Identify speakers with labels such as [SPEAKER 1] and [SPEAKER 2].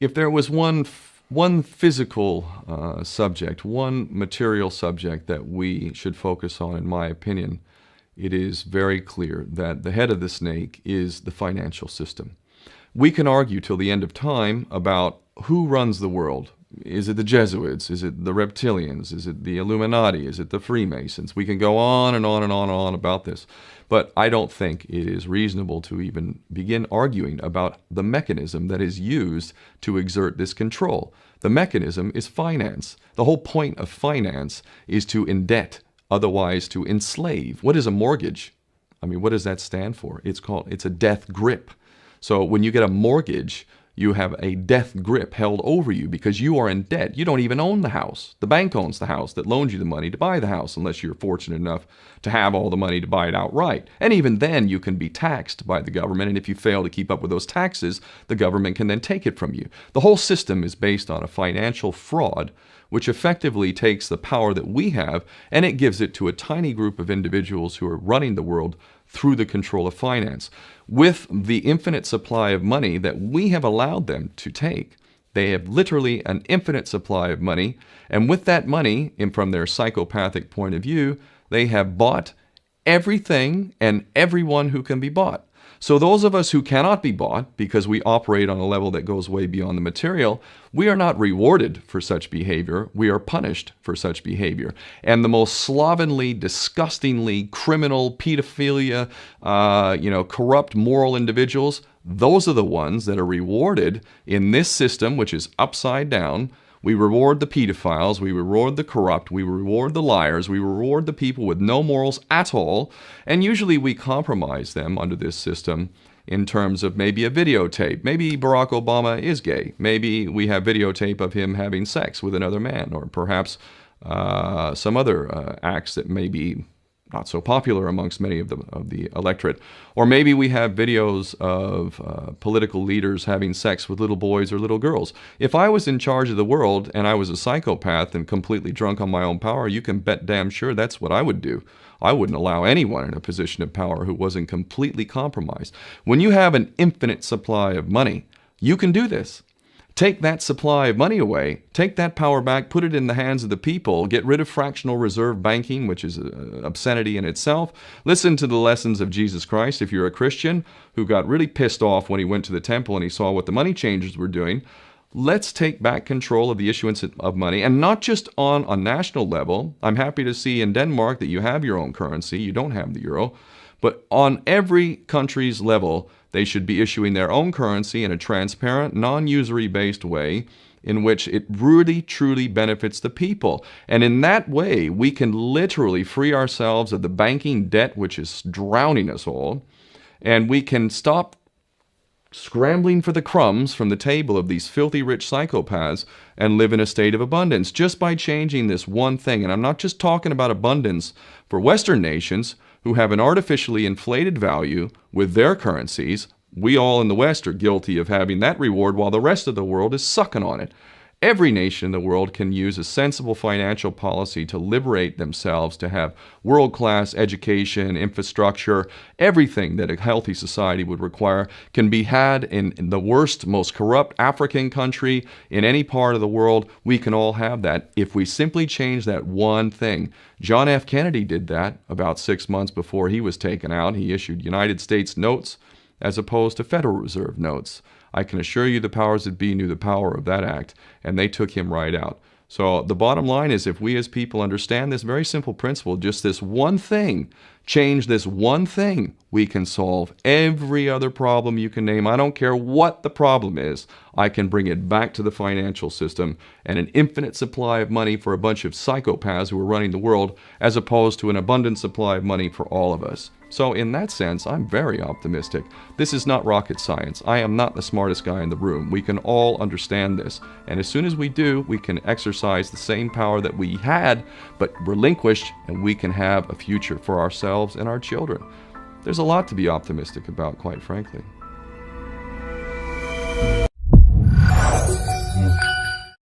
[SPEAKER 1] If there was one physical subject, one material subject that we should focus on, in my opinion, it is very clear that the head of the snake is the financial system. We can argue till the end of time about who runs the world. Is it the Jesuits? Is it the reptilians? Is it the Illuminati? Is it the Freemasons? We can go on and on and on and on about this. But I don't think it is reasonable to even begin arguing about the mechanism that is used to exert this control. The mechanism is finance. The whole point of finance is to indebt, otherwise to enslave. What is a mortgage? I mean, what does that stand for? It's a death grip. So when you get a mortgage, you have a death grip held over you because you are in debt. You don't even own the house. The bank owns the house that loans you the money to buy the house, unless you're fortunate enough to have all the money to buy it outright. And even then, you can be taxed by the government, and if you fail to keep up with those taxes, the government can then take it from you. The whole system is based on a financial fraud, which effectively takes the power that we have and it gives it to a tiny group of individuals who are running the world through the control of finance. With the infinite supply of money that we have allowed them to take, they have literally an infinite supply of money, and with that money, and from their psychopathic point of view, they have bought everything and everyone who can be bought. So those of us who cannot be bought, because we operate on a level that goes way beyond the material, we are not rewarded for such behavior. We are punished for such behavior. And the most slovenly, disgustingly criminal, pedophilia, corrupt moral individuals, those are the ones that are rewarded in this system, which is upside down. We reward the pedophiles, we reward the corrupt, we reward the liars, we reward the people with no morals at all, and usually we compromise them under this system in terms of maybe a videotape. Maybe Barack Obama is gay. The we have videotape of him having sex with another man, or perhaps some other acts that may be not so popular amongst many of the electorate. Or maybe we have videos of political leaders having sex with little boys or little girls. If I was in charge of the world and I was a psychopath and completely drunk on my own power, you can bet damn sure that's what I would do. I wouldn't allow anyone in a position of power who wasn't completely compromised. When you have an infinite supply of money, you can do this. Take that supply of money away, take that power back, put it in the hands of the people, get rid of fractional reserve banking, which is an obscenity in itself. Listen to the lessons of Jesus Christ. If you're a Christian who got really pissed off when he went to the temple and he saw what the money changers were doing, let's take back control of the issuance of money, and not just on a national level. I'm happy to see in Denmark that you have your own currency. You don't have the euro. But on every country's level, they should be issuing their own currency in a transparent, non-usury based way in which it really, truly benefits the people. And in that way, we can literally free ourselves of the banking debt which is drowning us all, and we can stop scrambling for the crumbs from the table of these filthy rich psychopaths and live in a state of abundance just by changing this one thing. And I'm not just talking about abundance for Western nations who have an artificially inflated value with their currencies. We all in the West are guilty of having that reward while the rest of the world is sucking on it. Every nation in the world can use a sensible financial policy to liberate themselves, to have world-class education, infrastructure. Everything that a healthy society would require can be had in the worst, most corrupt African country in any part of the world. We can all have that if we simply change that one thing. John F. Kennedy did that about 6 months before he was taken out. He issued United States notes as opposed to Federal Reserve notes. I can assure you the powers that be knew the power of that act, and they took him right out. So the bottom line is, if we as people understand this very simple principle, just this one thing, change this one thing, we can solve every other problem you can name. I don't care what the problem is. I can bring it back to the financial system and an infinite supply of money for a bunch of psychopaths who are running the world, as opposed to an abundant supply of money for all of us. So in that sense, I'm very optimistic. This is not rocket science. I am not the smartest guy in the room. We can all understand this. And as soon as we do, we can exercise the same power that we had, but relinquished, and we can have a future for ourselves and our children. There's a lot to be optimistic about, quite frankly.